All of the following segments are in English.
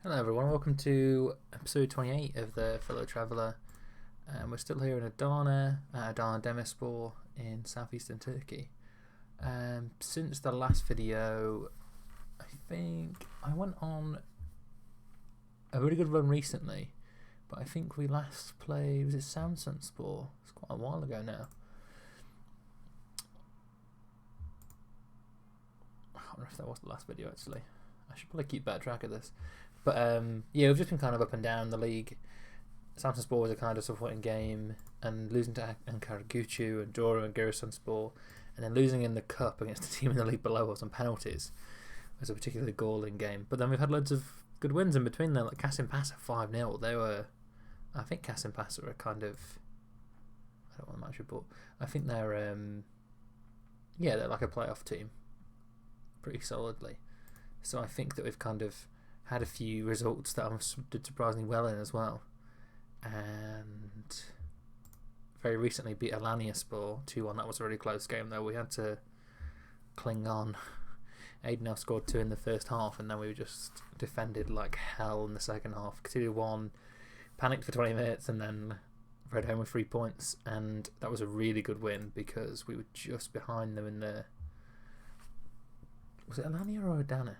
Hello everyone, welcome to episode 28 of the Fellow Traveller. We're still here in Adana, Adana DS in southeastern Turkey. Since the last video, I think I went on a really good run recently, but I think we last played, was it Samsunspor? It's quite a while ago now. I can't remember if that was the last video actually. I should probably keep better track of this. But yeah, we've just been kind of up and down the league. Samsunspor was a kind of disappointing game, and losing to Ankara and Dora and Giresunspor, and then losing in the cup against the team in the league below us on penalties was a particularly galling game. But then we've had loads of good wins in between there, like Kasimpasa 5-0. They were, I think Kasimpasa are a kind of, I don't want to match it, but I think they're yeah, they're like a playoff team, pretty solidly. So I think that we've kind of had a few results that I did surprisingly well in as well. And very recently beat Alanyaspor 2-1. That was a really close game though. We had to cling on. Aiden scored 2 in the first half, and then we just defended like hell in the second half. Conceded 1, panicked for 20 minutes, and then rode home with 3 points. And that was a really good win because we were just behind them in the... Was it Alanya or Adana?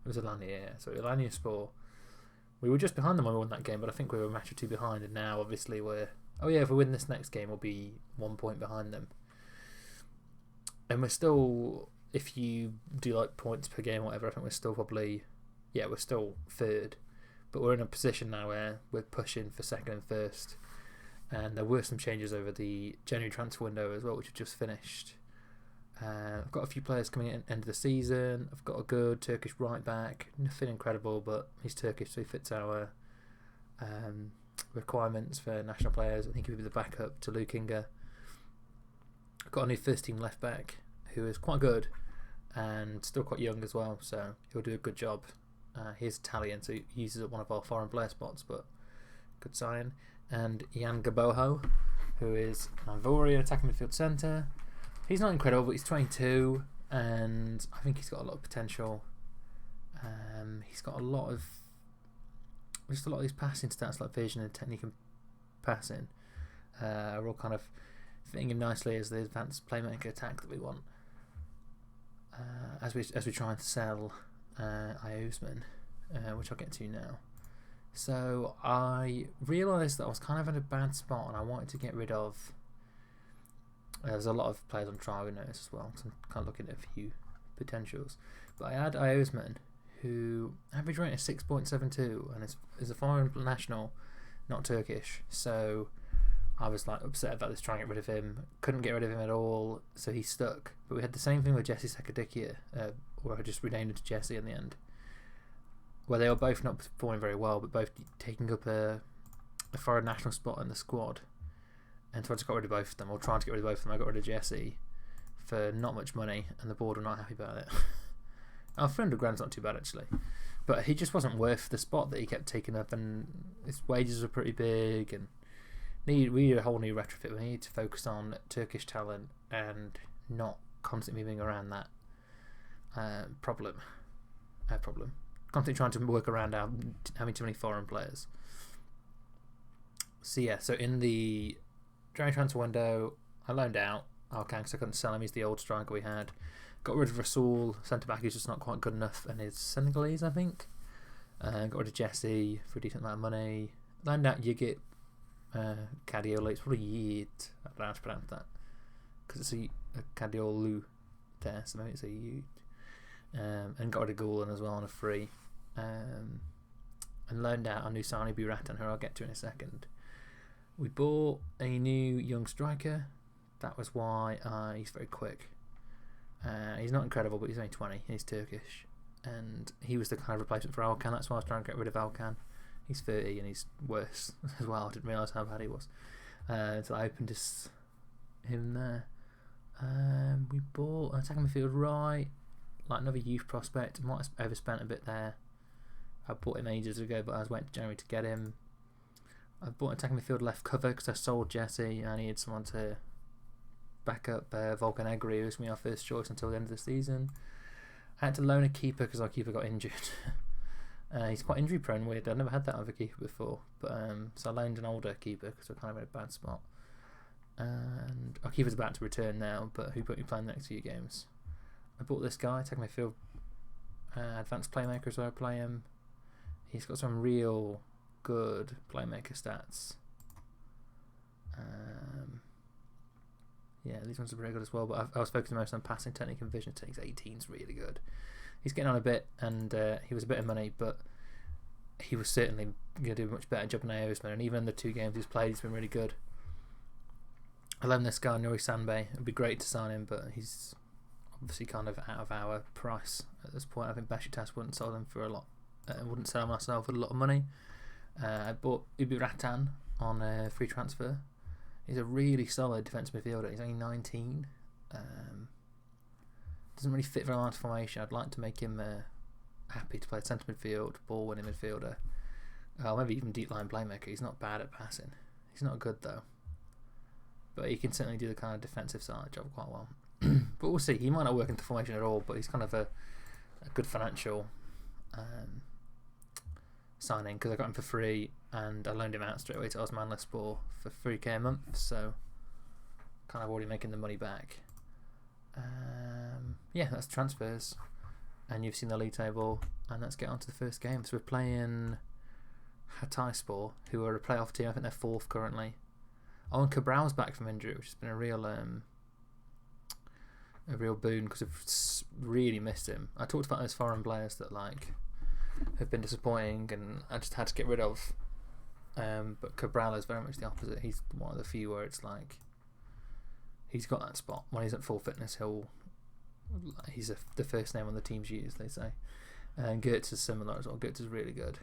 It was Alanya, yeah. So Alanyaspor, we were just behind them when we won that game, but I think we were a match or 2 behind, and now obviously we're... Oh yeah, if we win this next game, we'll be 1 point behind them. And we're still, if you do like points per game or whatever, I think we're still probably... Yeah, we're still third. But we're in a position now where we're pushing for second and first. And there were some changes over the January transfer window as well, which had just finished. I've got a few players coming in at the end of the season. I've got a good Turkish right back. Nothing incredible, but he's Turkish, so he fits our requirements for national players. I think he'll be the backup to Luke Inga. I've got a new first team left back who is quite good and still quite young as well, so he'll do a good job. He's Italian, so he uses one of our foreign player spots, but good sign. And Jan Gaboho, who is an Ivorian attacking midfield centre. He's not incredible, but he's 22, and I think he's got a lot of potential. He's got a lot of these passing stats, like vision and technique and passing, are all kind of fitting him nicely as the advanced playmaker attack that we want. As we try to sell Iosman, which I'll get to now. So I realised that I was kind of in a bad spot, and I wanted to get rid of. There's a lot of players I'm trying to notice as well, because I'm kind of looking at a few potentials. But I had Iosman, who average rate is 6.72, and is a foreign national, not Turkish. So I was like upset about this, trying to get rid of him. Couldn't get rid of him at all, so he stuck. But we had the same thing with Jesse Sakadikia, where I just renamed him to Jesse in the end. Where they were both not performing very well, but both taking up a foreign national spot in the squad. And so I just got rid of both of them, or trying to get rid of both of them. I got rid of Jesse for not much money, and the board were not happy about it. Our £300 is not too bad actually, but he just wasn't worth the spot that he kept taking up, and his wages were pretty big, and we need a whole new retrofit. We need to focus on Turkish talent and not constantly moving around that problem. Constantly trying to work around having too many foreign players. So yeah, so in the January transfer window, I loaned out Alcan because I couldn't sell him. He's the old striker we had. Got rid of Rasul, centre back, who's just not quite good enough, and is Senegalese, I think. Got rid of Jesse for a decent amount of money. Loaned out Yigit Kadiolu. It's probably Yid. I don't know how to pronounce that because it's a Kadiolu there, so maybe it's a Yid. And got rid of Gulen as well on a free. And loaned out Anusani Buratan, who I'll get to in a second. We bought a new young striker. That was why he's very quick. He's not incredible, but he's only 20. He's Turkish. And he was the kind of replacement for Alcan. That's why I was trying to get rid of Alcan. He's 30 and he's worse as well. I didn't realise how bad he was. So I opened him there. We bought an attacking midfield right. Like another youth prospect. Might have overspent a bit there. I bought him ages ago, but I was waiting to January to get him. I bought an attacking midfield left cover because I sold Jesse and I needed someone to back up Volkan Egri, who was going to be our first choice until the end of the season. I had to loan a keeper because our keeper got injured. He's quite injury prone, weird. I've never had that with a keeper before. But so I loaned an older keeper because we're kind of in a bad spot. And our keeper's about to return now, but who put me playing the next few games? I bought this guy, taking my field advanced playmaker as well. I play him. He's got some real good playmaker stats. Yeah, these ones are very good as well, but I was focusing most on passing technique and vision techniques. 18's really good. He's getting on a bit, and he was a bit of money, but he was certainly going to do a much better job than Osman, and even the 2 games he's played, he's been really good. I love this guy, Nuri Sanbei. It'd be great to sign him, but he's obviously kind of out of our price at this point. I think Besiktas wouldn't sell him for a lot. Wouldn't sell him myself for a lot of money. I bought Ubi Ratan on a free transfer. He's a really solid defensive midfielder. He's only 19. Doesn't really fit very well into formation. I'd like to make him happy to play centre midfield, ball winning midfielder. Maybe even deep line playmaker. He's not bad at passing. He's not good though. But he can certainly do the kind of defensive side job quite well. But we'll see. He might not work into formation at all, but he's kind of a good financial signing because I got him for free and I loaned him out straight away to Osmanlıspor for 3k a month, so kind of already making the money back. Yeah, that's transfers, and you've seen the league table, and let's get on to the first game. So we're playing Hatayspor, who are a playoff team. I think they're 4th currently. And Cabral's back from injury, which has been a real boon because we've really missed him. I talked about those foreign players that have been disappointing and I just had to get rid of. But Cabral is very much the opposite. He's one of the few where it's he's got that spot. When he's at full fitness, he's the first name on the team's used, they say. And Gertz is similar as well. Gertz is really good.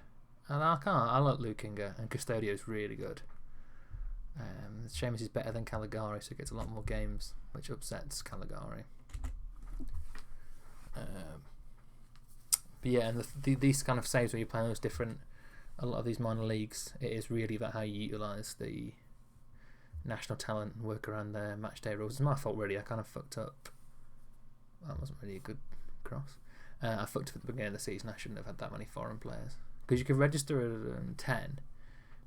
And I like Lukinga, and Custodio is really good. Seamus is better than Caligari, so he gets a lot more games, which upsets Caligari. But yeah, and these kind of saves when you're playing those a lot of these minor leagues, it is really about how you utilise the national talent and work around their match day rules. It's my fault really, I kind of fucked up. That wasn't really a good cross. I fucked up at the beginning of the season. I shouldn't have had that many foreign players. Because you can register at 10,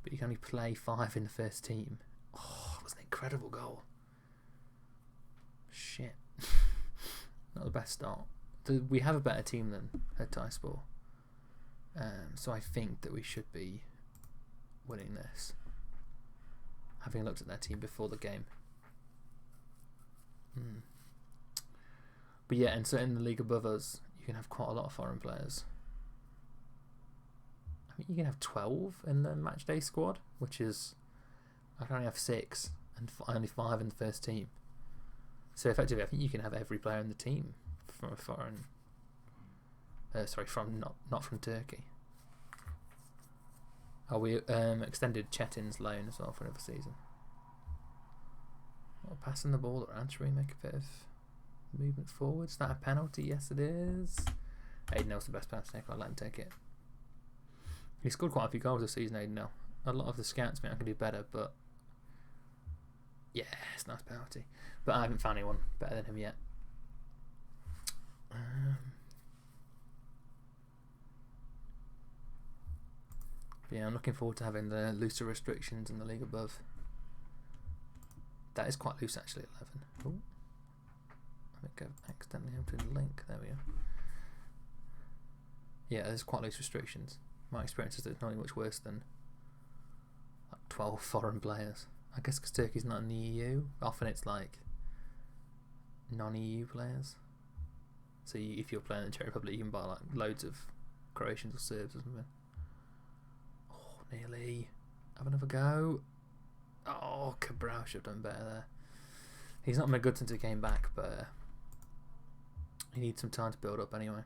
but you can only play 5 in the first team. Oh, it was an incredible goal. Shit. Not the best start. We have a better team than Hatayspor. So I think that we should be winning this. Having looked at their team before the game. But yeah, and so in the league above us, you can have quite a lot of foreign players. I think you can have 12 in the match day squad, which is, I can only have 6 and only 5 in the first team. So effectively, I think you can have every player in the team from a foreign. Not from Turkey. We extended Chetin's loan as well for another season. Passing the ball around, should we make a bit of movement forward? Is that a penalty? Yes, it is. Aidenel's the best penalty taker. I'll let him take it. He scored quite a few goals this season, Aidenel. A lot of the scouts think I can do better, but yeah, it's a nice penalty. But I haven't found anyone better than him yet. Yeah, I'm looking forward to having the looser restrictions in the league above. That is quite loose actually, 11. Ooh. I think I've accidentally opened the link. There we go. Yeah, there's quite loose restrictions. My experience is that it's not much worse than 12 foreign players. I guess because Turkey's not in the EU, often it's non-EU players. So if you're playing in the Czech Republic, you can buy loads of Croatians or Serbs or something. Oh, nearly. Have another go. Oh, Cabral should have done better there. He's not been good since he came back, but he needs some time to build up anyway.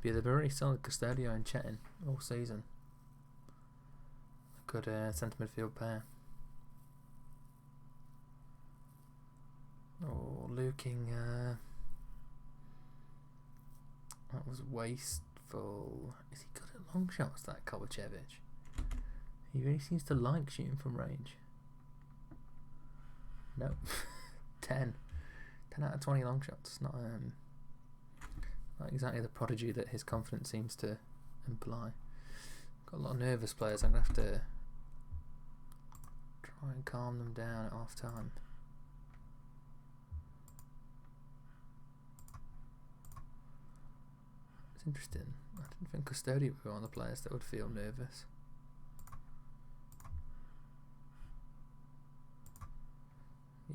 But yeah, they've been really solid, Custodio and Chetin all season. A good centre midfield pair. Oh, looking. That was wasteful. Is he good at long shots, that Kovacevic? He really seems to like shooting from range. No. 10. 10 out of 20 long shots. Not exactly the prodigy that his confidence seems to imply. Got a lot of nervous players. I'm going to have to try and calm them down at half time. It's interesting. I didn't think Custodio would be one of the players that would feel nervous.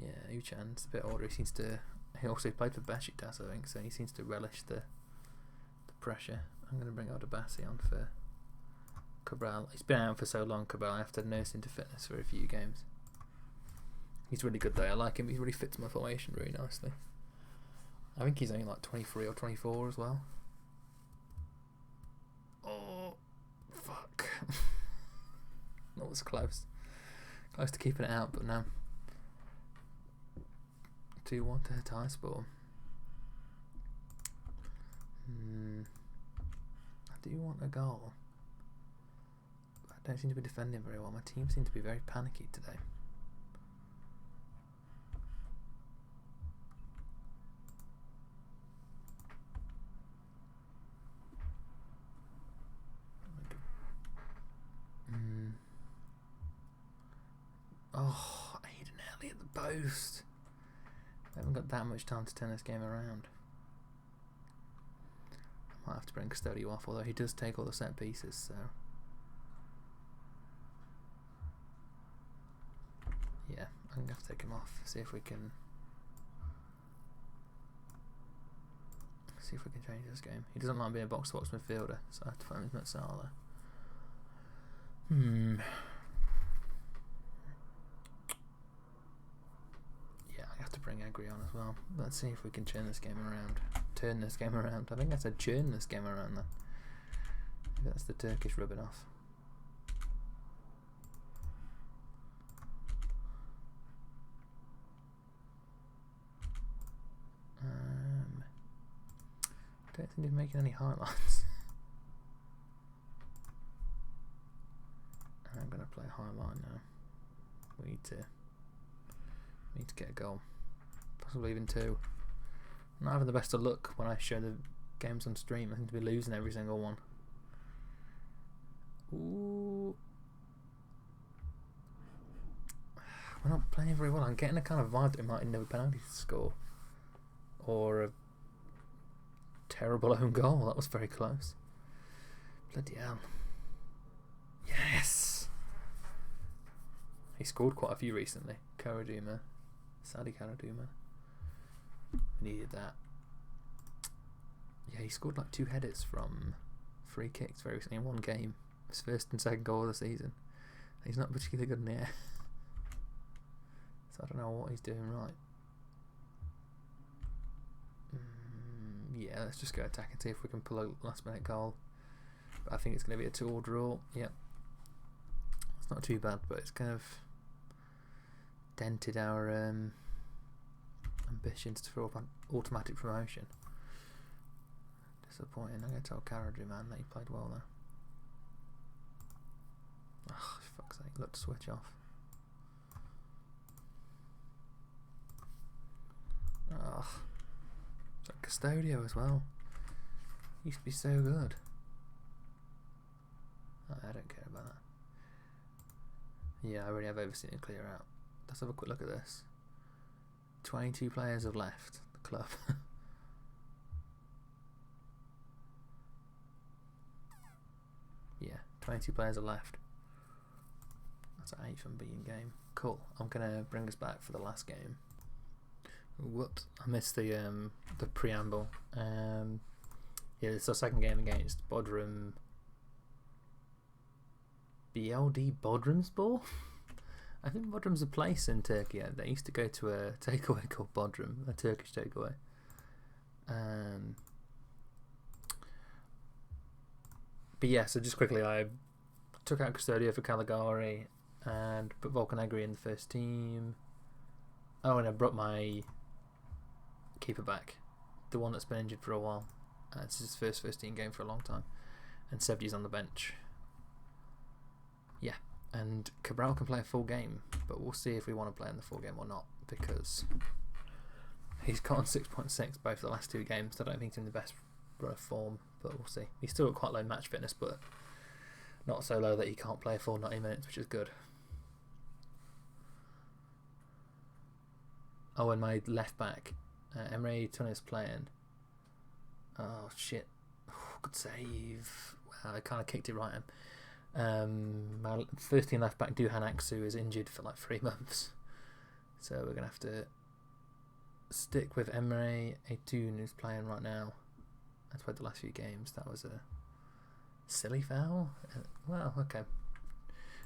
Yeah, Uchan's a bit older. He also played for Besiktas, I think, so he seems to relish the pressure. I'm going to bring Odabasi on for Cabral. He's been out for so long, Cabral. I have to nurse him to fitness for a few games. He's really good though. I like him. He really fits my formation really nicely. I think he's only like 23 or 24 as well. Oh, fuck. That was close. Close to keeping it out, but no. 2-1 to tie score. I do want a goal. I don't seem to be defending very well. My team seems to be very panicky today. Oh, Aiden Ellie at the post. I haven't got that much time to turn this game around. I might have to bring Custodio off, although he does take all the set pieces, so. Yeah, I'm going to have to take him off, see if we can change this game. He doesn't like being a box-to-box midfielder, so I have to find his Matsala. To bring Agri on as well. Let's see if we can turn this game around. I think I said churn this game around then. Maybe that's the Turkish rubbing off. Don't think he's making any highlights. I'm gonna play highlight now. We need to get a goal. Possibly even 2. I'm not having the best of luck when I show the games on stream. I seem to be losing every single one. Ooh. We're not playing very well. I'm getting a kind of vibe that we might end up a penalty to score. Or a terrible own goal. That was very close. Bloody hell. Yes! He scored quite a few recently. Karaduma. Sadi Karaduma. We needed that. Yeah, he scored like 2 headers from free kicks very recently in one game. His first and second goal of the season. He's not particularly good in the air. So I don't know what he's doing right. Yeah, let's just go attack and see if we can pull a last minute goal. But I think it's going to be a 2-2 draw. Yep. It's not too bad, but it's kind of dented our ambitions for automatic promotion. Disappointing. I'm going to tell Karaju, man, that he played well there. Oh, fuck's sake, look to switch off. Oh, it's like Custodio as well. Used to be so good. Oh, I don't care about that. Yeah, I already have overseen it clear out. Let's have a quick look at this. 22 players have left the club. Yeah, 22 players are left. That's an 8th unbeaten game. Cool. I'm gonna bring us back for the last game. Whoops, I missed the preamble. Yeah, it's our second game against Bodrum. BLD Bodrumspor? I think Bodrum's a place in Turkey. They used to go to a takeaway called Bodrum, a Turkish takeaway. But yeah, so just quickly, I took out Custodio for Caligari and put Volkan Agri in the first team. Oh, and I brought my keeper back, the one that's been injured for a while. It's his first team game for a long time. And Sevdi's on the bench. Yeah, and Cabral can play a full game, but we'll see if we want to play in the full game or not, because He's got on 6.6 both the last 2 games. I don't think he's in the best run of form, but we'll see. He's still got quite low match fitness, but not so low that he can't play a full 90 minutes, which is good. Oh, and my left back, Ep28 is playing. Oh shit! Oh, good save. Wow, I kind of kicked it right in. My first team left back, Duhan Aksu, is injured for like 3 months, so we're gonna have to stick with Ep28, who's playing right now. That's played the last few games. That was a silly foul. Well, okay.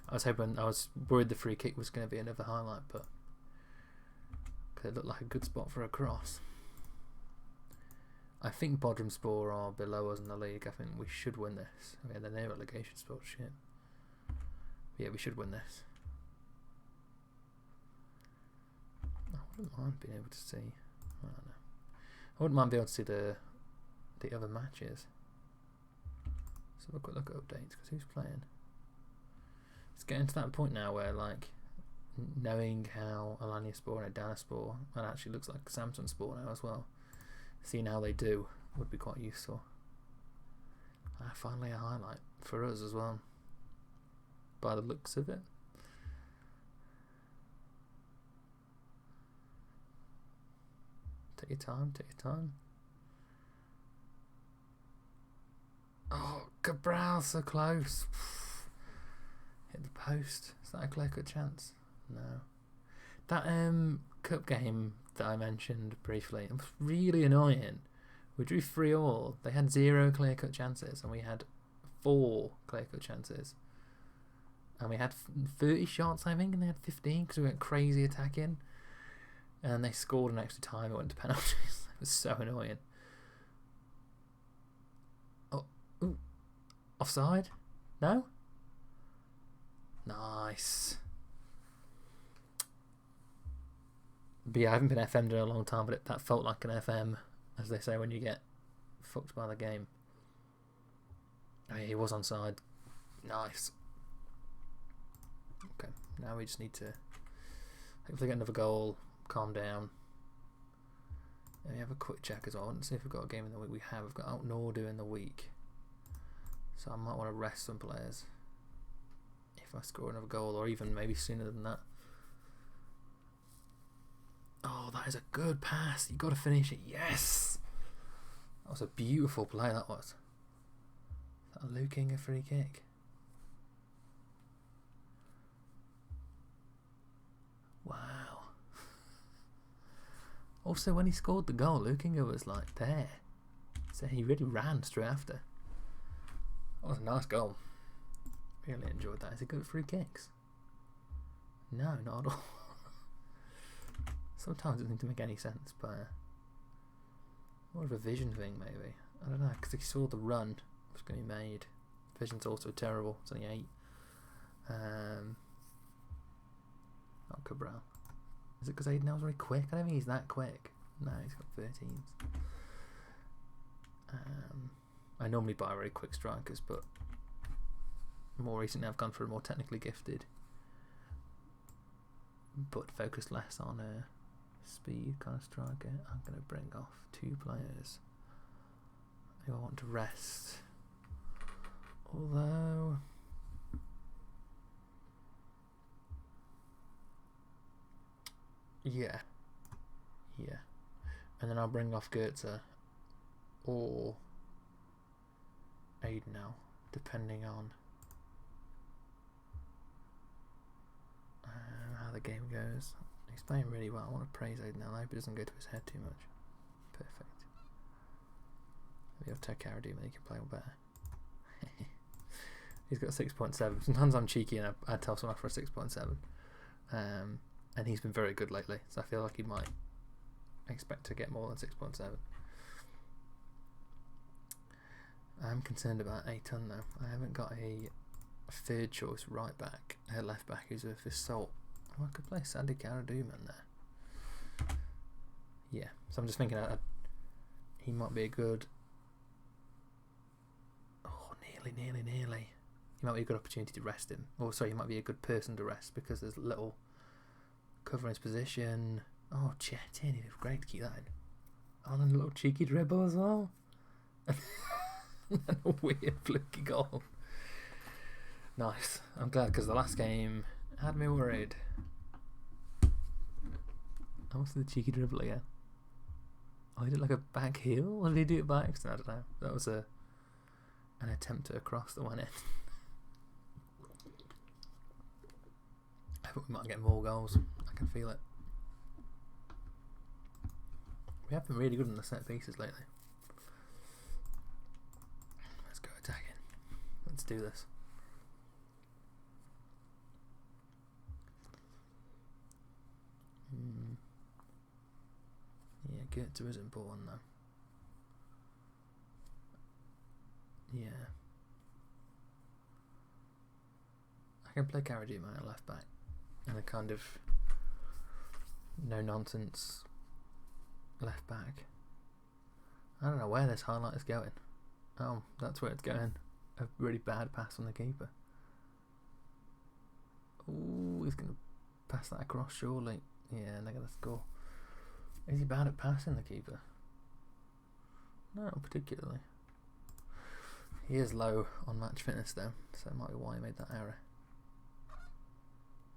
I was worried the free kick was going to be another highlight, but it looked like a good spot for a cross. I think Bodrumspor are below us in the league. I think we should win this. Okay, they're near relegation spot. Shit. But yeah, we should win this. I wouldn't mind being able to see. I don't know. I wouldn't mind being able to see the other matches. So have a quick look at updates, because who's playing? It's getting to that point now where, like, knowing how Alanya Sport and Adana Sport, and actually looks like Samsung Sport now as well, seeing how they do would be quite useful. Finally a highlight for us as well, by the looks of it. Take your time, take your time. Oh, Cabral, so close. Hit the post. Is that a clear-cut chance? No. That cup game that I mentioned briefly, it was really annoying. We drew 3-3. They had 0 clear-cut chances, and we had 4 clear-cut chances. And we had 30 shots, I think, and they had 15 because we went crazy attacking. And they scored an extra time. It went to penalties. It was so annoying. Ooh. Offside? No? Nice. But yeah, I haven't been FM'd in a long time, but that felt like an FM, as they say when you get fucked by the game. Oh, yeah, he was onside. Nice. Okay, now we just need to hopefully get another goal, calm down. And we have a quick check as well. I want to see if we've got a game in the week. We have. We've got Out Nordu in the week. So I might want to rest some players if I score another goal, or even maybe sooner than that. Oh, that is a good pass. You've got to finish it. Yes! That was a beautiful play, that was. Is that a Luking a free kick? Wow. Also, when he scored the goal, Lukinga was like there. So he really ran straight after. That was a nice goal. Really enjoyed that. Is it good at free kicks? No, not at all. Sometimes it doesn't seem to make any sense, but more of a vision thing maybe. I don't know, because he saw the run was going to be made. Vision's also terrible. It's only 8. Not Cabral. Is it because Aiden was very quick? I don't think he's that quick. No, he's got 13s. I normally buy very quick strikers, but more recently I've gone for a more technically gifted, but focused less on a speed kind of striker. I'm going to bring off 2 players who I want to rest. Although yeah, and then I'll bring off Goetze or Aiden now, depending on how the game goes. He's playing really well. I want to praise Aiden now. I hope it doesn't go to his head too much. Perfect. Maybe I'll take Carradine and he can play better. He's got 6.7. Sometimes I'm cheeky and I tell someone for a 6.7. And he's been very good lately, so I feel like he might expect to get more than 6.7. I'm concerned about Aiton though. I haven't got a third choice right back, left back who's worth his salt. Oh, I could play Sandy Karaduman there. Yeah, so I'm just thinking he might be a good. Oh, nearly. He might be a good opportunity to rest him. Or sorry, he might be a good person to rest because there's little covering his position. Oh, Chetini, it's great to keep that in. Oh, and a little cheeky dribble as well. And a weird fluky goal. Nice. I'm glad because the last game had me worried. Oh, what's the cheeky dribble again? Oh, he did like a back heel? Or did he do it by accident? I don't know. That was an attempt at a cross that went in. I hope we might get more goals. I can feel it. We have been really good in the set pieces lately. Let's go attacking. Let's do this. Yeah, Goethe is important though. Yeah. I can play Karadima at left back and a kind of no nonsense left back. I don't know where this highlight is going. Oh, that's where it's going. A really bad pass on the keeper. Oh, he's going to pass that across surely. Yeah, and they're going to score. Is he bad at passing, the keeper? No, not particularly. He is low on match fitness though, so that might be why he made that error.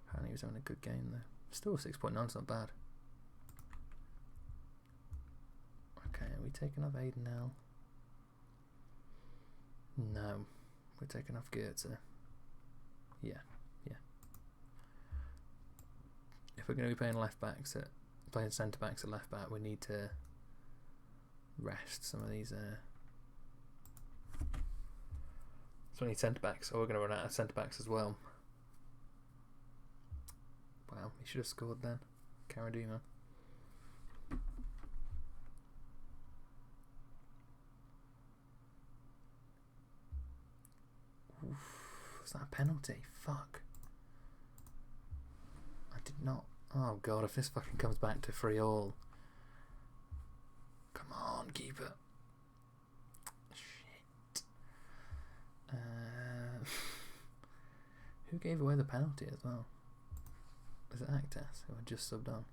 Apparently he was having a good game though. Still 6.9 is not bad. Okay, are we taking off Aiden now? No, we're taking off Goethe. Yeah. If we're going to be playing playing centre backs at left back, we need to rest some of these. So we need centre backs, or we're going to run out of centre backs as well. Wow, he should have scored then, Karadima. Oof, was that a penalty? Fuck. I did not. Oh god, if this fucking comes back to 3-3. Come on, keeper. Shit. Who gave away the penalty as well? Was it Actas who had just subbed on?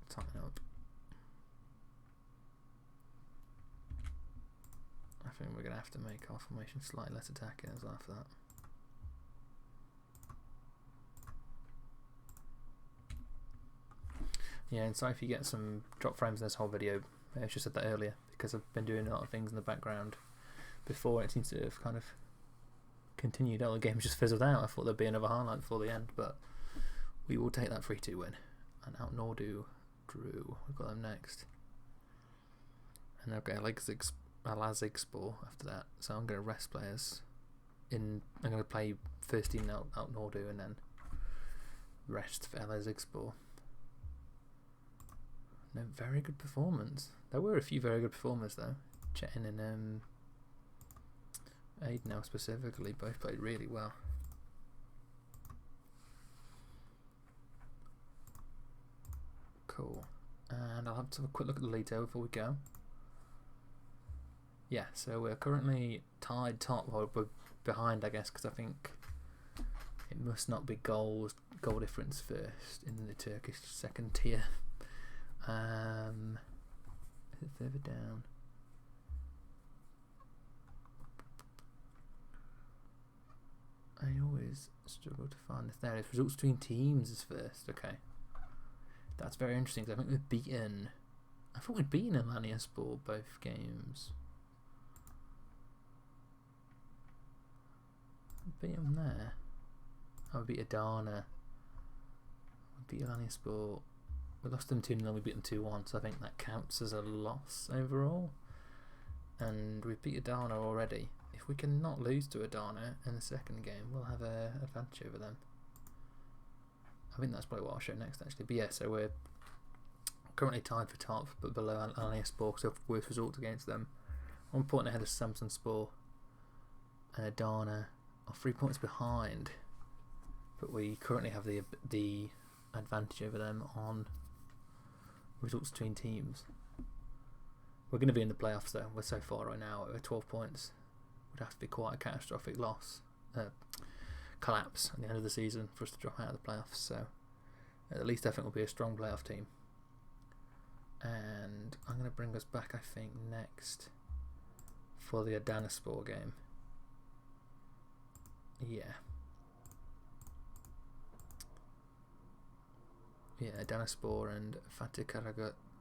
Time up. I think we're going to have to make our formation slightly less attacking as well after that. Yeah, and sorry if you get some drop frames in this whole video. I just said that earlier because I've been doing a lot of things in the background before. It seems to have kind of continued. Oh, the game's just fizzled out. I thought there'd be another highlight before the end, but we will take that 3-2 win. And out Nordu drew. We've got them next. And I've got Lazigspor after that. So I'm going to rest players. I'm going to play first team out Nordu and then rest for Lazigspor. No, very good performance. There were a few very good performers though. Chetin and Aiden now specifically both played really well. Cool. And I'll have to have a quick look at the lead table before we go. Yeah, so we're currently tied top, or we're behind I guess, because I think it must not be goal difference first in the Turkish second tier. Is it further down? I always struggle to find this. There it is. Results between teams is first. Okay, that's very interesting because I think we've beaten. I thought we'd beaten Alanyaspor both games. Beat them there. I would beat Adana. We beat Alanyaspor. We lost them 2-0 and we beat them 2-1, so I think that counts as a loss overall. And we beat Adana already. If we can not lose to Adana in the second game, we'll have an advantage over them. I think that's probably what I'll show next actually. But yeah, so we're currently tied for top, but below Alanyaspor, so worst results against them. 1 point ahead of Samsunspor and Adana are 3 points behind. But we currently have the advantage over them on results between teams. We're going to be in the playoffs though. We're so far right now. We're 12 points. Would have to be quite a catastrophic loss. collapse at the end of the season for us to drop out of the playoffs. So at least I think we'll be a strong playoff team. And I'm going to bring us back, I think, next for the Adana game. Yeah. Yeah, Adana and Fatih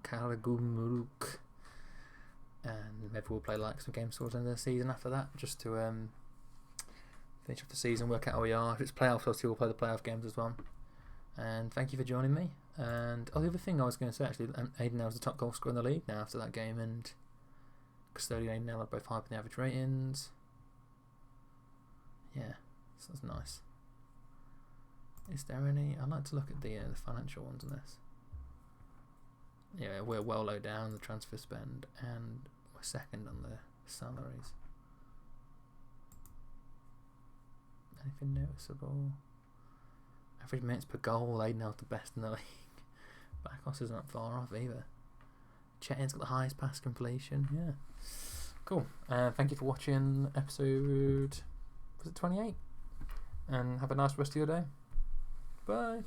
Karagümrük. And maybe we'll play like some games towards the end of the season after that, just to finish off the season, work out how we are. If it's playoffs, obviously we'll play the playoff games as well. And thank you for joining me. And the other thing I was going to say, actually, Aiden now is the top goal scorer in the league now after that game, and Custodian and Aiden now are both high up in the average ratings. Yeah, so that's nice. Is there any? I'd like to look at the financial ones on this. Yeah, we're well low down the transfer spend, and we're second on the salaries. Anything noticeable? Average minutes per goal, Aiden's the best in the league. Bakos isn't far off either. Chetin's got the highest pass completion. Yeah, cool. Thank you for watching episode, was it 28? And have a nice rest of your day. Bye.